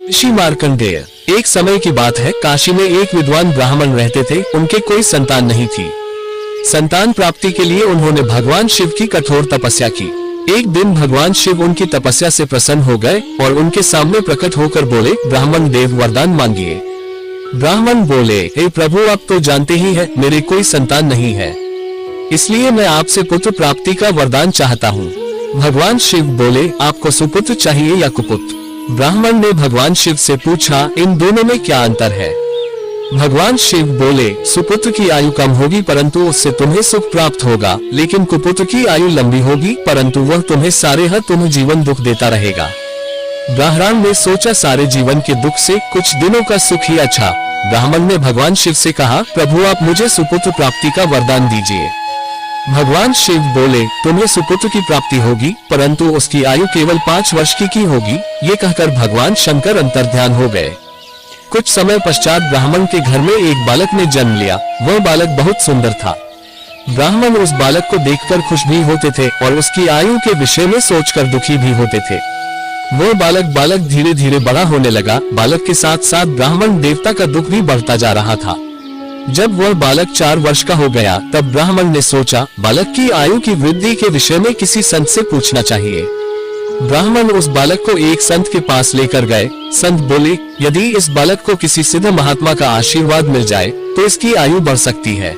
ऋषि मार्कंडेय। एक समय की बात है, काशी में एक विद्वान ब्राह्मण रहते थे। उनके कोई संतान नहीं थी। संतान प्राप्ति के लिए उन्होंने भगवान शिव की कठोर तपस्या की। एक दिन भगवान शिव उनकी तपस्या से प्रसन्न हो गए और उनके सामने प्रकट होकर बोले, ब्राह्मण देव वरदान मांगिए। ब्राह्मण बोले, हे प्रभु, आप तो जानते ही हैं मेरे कोई संतान नहीं है, इसलिए मैं आपसे पुत्र प्राप्ति का वरदान चाहता हूँ। भगवान शिव बोले, आपको सुपुत्र चाहिए या कुपुत्र? ब्राह्मण ने भगवान शिव से पूछा, इन दोनों में क्या अंतर है? भगवान शिव बोले, सुपुत्र की आयु कम होगी परंतु उससे तुम्हें सुख प्राप्त होगा, लेकिन कुपुत्र की आयु लंबी होगी परंतु वह तुम्हें सारे तुम्हें जीवन दुख देता रहेगा। ब्राह्मण ने सोचा, सारे जीवन के दुख से कुछ दिनों का सुख ही अच्छा। ब्राह्मण ने भगवान शिव से कहा, प्रभु आप मुझे सुपुत्र प्राप्ति का वरदान दीजिए। भगवान शिव बोले, तुम्हें सुपुत्र की प्राप्ति होगी परंतु उसकी आयु केवल 5 वर्ष की होगी। ये कहकर भगवान शंकर अंतर्ध्यान हो गए। कुछ समय पश्चात ब्राह्मण के घर में एक बालक ने जन्म लिया। वह बालक बहुत सुंदर था। ब्राह्मण उस बालक को देखकर खुश भी होते थे और उसकी आयु के विषय में सोचकर दुखी भी होते थे। वह बालक धीरे धीरे बड़ा होने लगा। बालक के साथ साथ ब्राह्मण देवता का दुख भी बढ़ता जा रहा था। जब वह बालक 4 वर्ष का हो गया तब ब्राह्मण ने सोचा, बालक की आयु की वृद्धि के विषय में किसी संत से पूछना चाहिए। ब्राह्मण उस बालक को एक संत के पास लेकर गए। संत बोले, यदि इस बालक को किसी सिद्ध महात्मा का आशीर्वाद मिल जाए तो इसकी आयु बढ़ सकती है।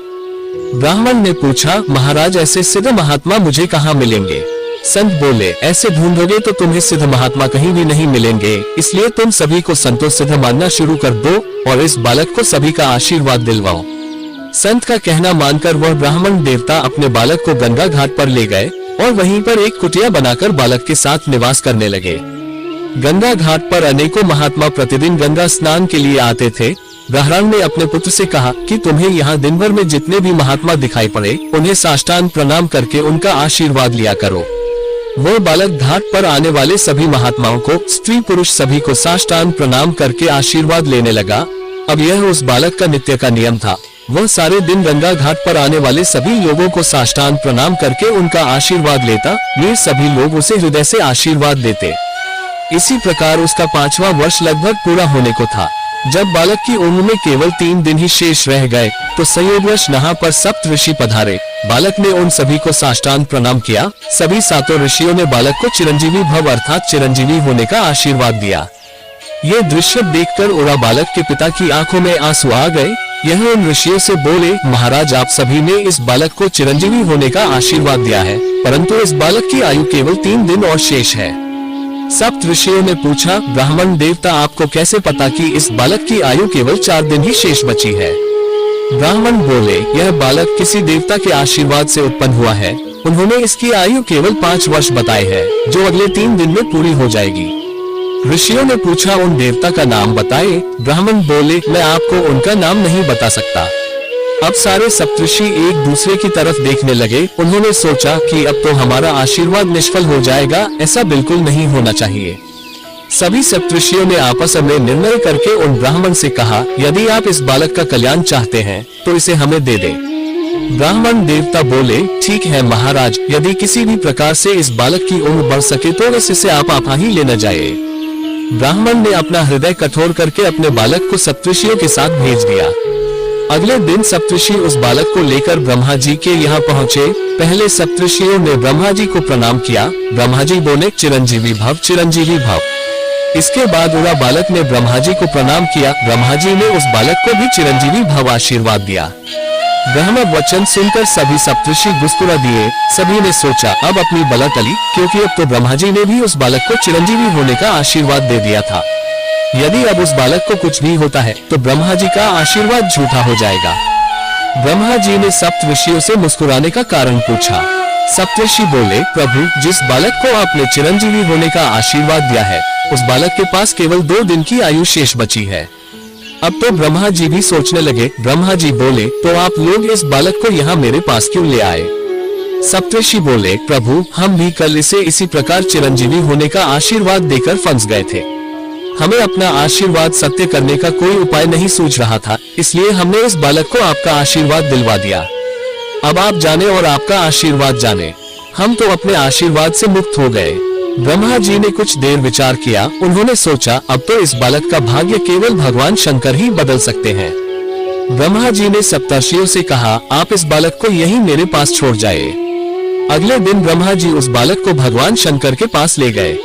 ब्राह्मण ने पूछा, महाराज ऐसे सिद्ध महात्मा मुझे कहाँ मिलेंगे? संत बोले, ऐसे ढूंढोगे तो तुम्हें सिद्ध महात्मा कहीं भी नहीं मिलेंगे, इसलिए तुम सभी को संतों सिद्ध मानना शुरू कर दो और इस बालक को सभी का आशीर्वाद दिलवाओ। संत का कहना मानकर वह ब्राह्मण देवता अपने बालक को गंगा घाट पर ले गए और वहीं पर एक कुटिया बनाकर बालक के साथ निवास करने लगे। गंगा घाट पर अनेकों महात्मा प्रतिदिन गंगा स्नान के लिए आते थे। ब्राह्मण ने अपने पुत्र से कहा कि तुम्हें यहाँ दिन भर में जितने भी महात्मा दिखाई पड़े उन्हें साष्टांग प्रणाम करके उनका आशीर्वाद लिया करो। वह बालक घाट पर आने वाले सभी महात्माओं को, स्त्री पुरुष सभी को साष्टांग प्रणाम करके आशीर्वाद लेने लगा। अब यह उस बालक का नित्य का नियम था। वह सारे दिन गंगा घाट पर आने वाले सभी लोगों को साष्टांग प्रणाम करके उनका आशीर्वाद लेता। ये सभी लोग उसे हृदय से आशीर्वाद देते। इसी प्रकार उसका 5वां वर्ष लगभग पूरा होने को था। जब बालक की उम्र में केवल 3 दिन ही शेष रह गए तो संयोगवश यहाँ पर सप्त ऋषि पधारे। बालक ने उन सभी को साष्टांग प्रणाम किया। सभी 7 ऋषियों ने बालक को चिरंजीवी भव अर्थात चिरंजीवी होने का आशीर्वाद दिया। ये दृश्य देखकर उड़ा बालक के पिता की आंखों में आंसू आ गए। यह उन ऋषियों से बोले, महाराज आप सभी ने इस बालक को चिरंजीवी होने का आशीर्वाद दिया है परंतु इस बालक की आयु केवल 3 दिन और शेष है। सप्त ऋषियों ने पूछा, ब्राह्मण देवता आपको कैसे पता कि इस बालक की आयु केवल 4 दिन ही शेष बची है? ब्राह्मण बोले, यह बालक किसी देवता के आशीर्वाद से उत्पन्न हुआ है। उन्होंने इसकी आयु केवल 5 वर्ष बताए है जो अगले 3 दिन में पूरी हो जाएगी। ऋषियों ने पूछा, उन देवता का नाम बताए। ब्राह्मण बोले, मैं आपको उनका नाम नहीं बता सकता। अब सारे सप्तऋषि एक दूसरे की तरफ देखने लगे। उन्होंने सोचा कि अब तो हमारा आशीर्वाद निष्फल हो जाएगा। ऐसा बिल्कुल नहीं होना चाहिए। सभी सप्तऋषियों ने आपस में निर्णय करके उन ब्राह्मण से कहा, यदि आप इस बालक का कल्याण चाहते हैं तो इसे हमें दे दे। ब्राह्मण देवता बोले, ठीक है महाराज, यदि किसी भी प्रकार से इस बालक की उम्र बढ़ सके तो इसे आप ही लेना जाए। ब्राह्मण ने अपना हृदय कठोर करके अपने बालक को सप्तऋषियों के साथ भेज दिया। अगले दिन सप्तऋषि उस बालक को लेकर ब्रह्मा जी के यहाँ पहुँचे। पहले सप्तऋषियों ने ब्रह्मा जी को प्रणाम किया। ब्रह्मा जी बोले, चिरंजीवी भव चिरंजीवी भव। इसके बाद उड़ा बालक ने ब्रह्मा जी को प्रणाम किया। ब्रह्मा जी ने उस बालक को भी चिरंजीवी भव आशीर्वाद दिया। ब्रह्म वचन सुनकर सभी सप्तऋषि मुस्कुरा दिए। सभी ने सोचा, अब अपनी बला टली, क्योंकि अब तो ब्रह्मा जी ने भी उस बालक को चिरंजीवी होने का आशीर्वाद दे दिया था। यदि अब उस बालक को कुछ भी होता है तो ब्रह्मा जी का आशीर्वाद झूठा हो जाएगा। ब्रह्मा जी ने सप्त ऋषियों से मुस्कुराने का कारण पूछा। सप्तऋषि बोले, प्रभु, जिस बालक को आपने चिरंजीवी होने का आशीर्वाद दिया है उस बालक के पास केवल 2 दिन की आयु शेष बची है। अब तो ब्रह्मा जी भी सोचने लगे। ब्रह्मा जी बोले, तो आप लोग इस बालक को यहाँ मेरे पास क्यों ले आए? सप्तऋषि बोले, प्रभु, हम भी कल इसे इसी प्रकार चिरंजीवी होने का आशीर्वाद देकर फंस गए थे। हमें अपना आशीर्वाद सत्य करने का कोई उपाय नहीं सूझ रहा था, इसलिए हमने इस बालक को आपका आशीर्वाद दिलवा दिया। अब आप जाने और आपका आशीर्वाद जाने। हम तो अपने आशीर्वाद से मुक्त हो गए। ब्रह्मा जी ने कुछ देर विचार किया। उन्होंने सोचा अब तो इस बालक का भाग्य केवल भगवान शंकर ही बदल सकते हैं। ब्रह्मा जी ने सप्तर्षियों से कहा, आप इस बालक को यहीं मेरे पास छोड़ जाए। अगले दिन ब्रह्मा जी उस बालक को भगवान शंकर के पास ले गए।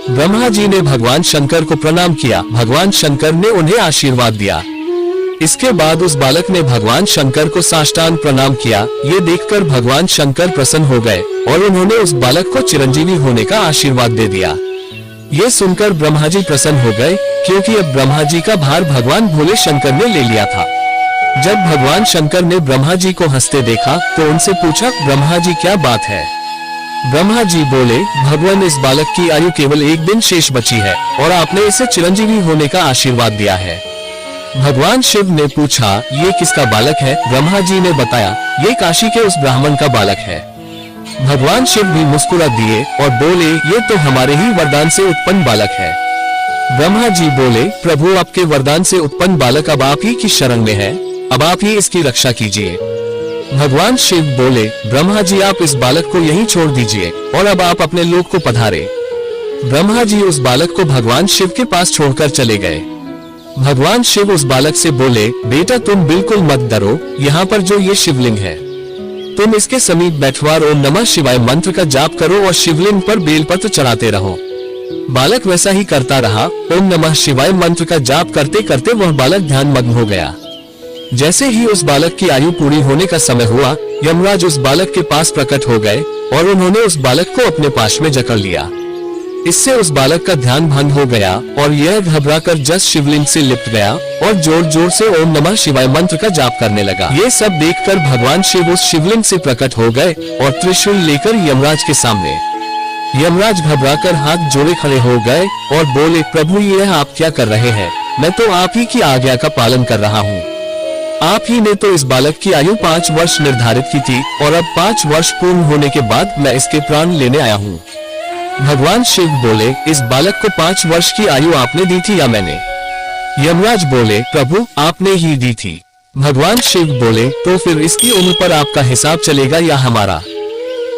ब्रह्मा जी ने भगवान शंकर को प्रणाम किया। भगवान शंकर ने उन्हें आशीर्वाद दिया। इसके बाद उस बालक ने भगवान शंकर को साष्टांग प्रणाम किया। ये देखकर भगवान शंकर प्रसन्न हो गए और उन्होंने उस बालक को चिरंजीवी होने का आशीर्वाद दे दिया। ये सुनकर ब्रह्मा जी प्रसन्न हो गए, क्योंकि अब ब्रह्मा जी का भार भगवान भोले शंकर ने ले लिया था। जब भगवान शंकर ने ब्रह्मा जी को हंसते देखा तो उनसे पूछा, ब्रह्मा जी क्या बात है? ब्रह्मा जी बोले, भगवान इस बालक की आयु केवल एक दिन शेष बची है और आपने इसे चिरंजीवी होने का आशीर्वाद दिया है। भगवान शिव ने पूछा, ये किसका बालक है? ब्रह्मा जी ने बताया, ये काशी के उस ब्राह्मण का बालक है। भगवान शिव भी मुस्कुरा दिए और बोले, ये तो हमारे ही वरदान से उत्पन्न बालक है। ब्रह्मा जी बोले, प्रभु आपके वरदान से उत्पन्न बालक अब आप ही की शरण में है, अब आप ही इसकी रक्षा कीजिए। भगवान शिव बोले, ब्रह्मा जी आप इस बालक को यहीं छोड़ दीजिए और अब आप अपने लोक को पधारे। ब्रह्मा जी उस बालक को भगवान शिव के पास छोड़कर चले गए। भगवान शिव उस बालक से बोले, बेटा तुम बिल्कुल मत डरो, यहाँ पर जो ये शिवलिंग है तुम इसके समीप बैठवार ओम नमः शिवाय मंत्र का जाप करो और शिवलिंग पर बेलपत्र चढ़ाते रहो। बालक वैसा ही करता रहा। ओम नमः शिवाय मंत्र का जाप करते करते वह बालक ध्यान मग्न हो गया। जैसे ही उस बालक की आयु पूरी होने का समय हुआ, यमराज उस बालक के पास प्रकट हो गए और उन्होंने उस बालक को अपने पास में जकड़ लिया। इससे उस बालक का ध्यान भंग हो गया और यह घबराकर जस शिवलिंग से लिपट गया और जोर जोर से ओम नमः शिवाय मंत्र का जाप करने लगा। ये सब देखकर भगवान शिव उस शिवलिंग से प्रकट हो गए और त्रिशूल लेकर यमराज के सामने। यमराज घबराकर हाथ जोड़े खड़े हो गए और बोले, प्रभु यह आप क्या कर रहे हैं? मैं तो आप ही की आज्ञा का पालन कर रहा हूँ। आप ही ने तो इस बालक की आयु 5 वर्ष निर्धारित की थी और अब 5 वर्ष पूर्ण होने के बाद मैं इसके प्राण लेने आया हूँ। भगवान शिव बोले, इस बालक को 5 वर्ष की आयु आपने दी थी या मैंने? यमराज बोले, प्रभु आपने ही दी थी। भगवान शिव बोले, तो फिर इसकी उम्र पर आपका हिसाब चलेगा या हमारा?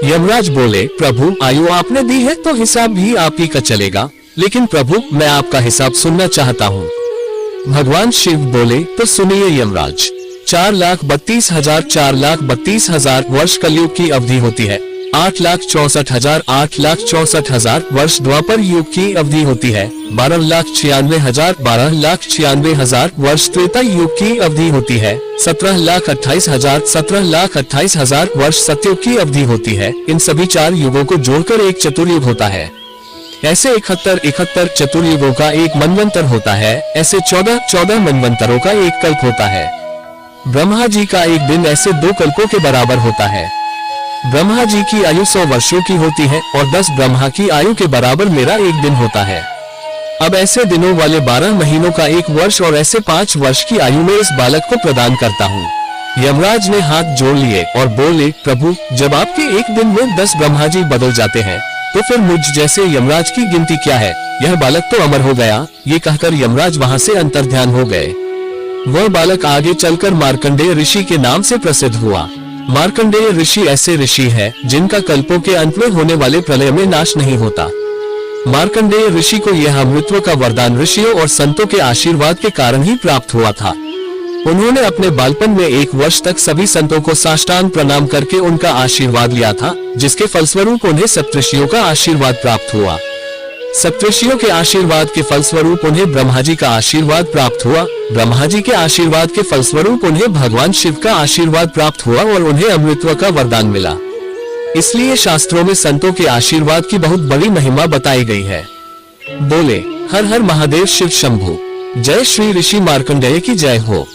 यमराज बोले, प्रभु आयु आपने दी है तो हिसाब भी आप ही का चलेगा, लेकिन प्रभु मैं आपका हिसाब सुनना चाहता हूँ। भगवान शिव बोले, तो सुनिए यमराज, 4,32,000 वर्ष कलयुग की अवधि होती है। 8,64,000 वर्ष द्वापर युग की अवधि होती है। 12,96,000 वर्ष त्रेता युग की अवधि होती है। 17,28,000 वर्ष सतयुग की अवधि होती है। इन सभी 4 युगों को जोड़कर एक चतुर्युग होता है। ऐसे 71 चतुर्युगों का एक मनवंतर होता है। ऐसे 14 मनवंतरों का एक कल्प होता है। ब्रह्मा जी का एक दिन ऐसे 2 कल्पों के बराबर होता है। ब्रह्मा जी की आयु 100 वर्षों की होती है और 10 ब्रह्मा की आयु के बराबर मेरा एक दिन होता है। अब ऐसे दिनों वाले 12 महीनों का 1 वर्ष और ऐसे 5 वर्ष की आयु में इस बालक को प्रदान करता हूँ। यमराज ने हाथ जोड़ लिए और बोले, प्रभु जब आपके एक दिन में 10 ब्रह्मा जी बदल जाते हैं तो फिर मुझ जैसे यमराज की गिनती क्या है? यह बालक तो अमर हो गया। ये कहकर यमराज वहाँ से अंतर्ध्यान हो गए। वह बालक आगे चलकर मार्कंडेय ऋषि के नाम से प्रसिद्ध हुआ। मार्कंडेय ऋषि ऐसे ऋषि है जिनका कल्पों के अंत में होने वाले प्रलय में नाश नहीं होता। मार्कंडेय ऋषि को यह अमृतत्व का वरदान ऋषियों और संतों के आशीर्वाद के कारण ही प्राप्त हुआ था। उन्होंने अपने बालपन में 1 वर्ष तक सभी संतों को साष्टांग प्रणाम करके उनका आशीर्वाद लिया था, जिसके फलस्वरूप उन्हें सप्तऋषियों का आशीर्वाद प्राप्त हुआ। सप्तऋषियों के आशीर्वाद के फलस्वरूप उन्हें ब्रह्मा जी का आशीर्वाद प्राप्त हुआ। ब्रह्मा जी के आशीर्वाद के फलस्वरूप उन्हें भगवान शिव का आशीर्वाद प्राप्त हुआ और उन्हें अमृतत्व का वरदान मिला। इसलिए शास्त्रों में संतों के आशीर्वाद की बहुत बड़ी महिमा बताई गई है। बोले, हर हर महादेव शिव शंभु। जय श्री ऋषि मार्कंडेय की जय हो।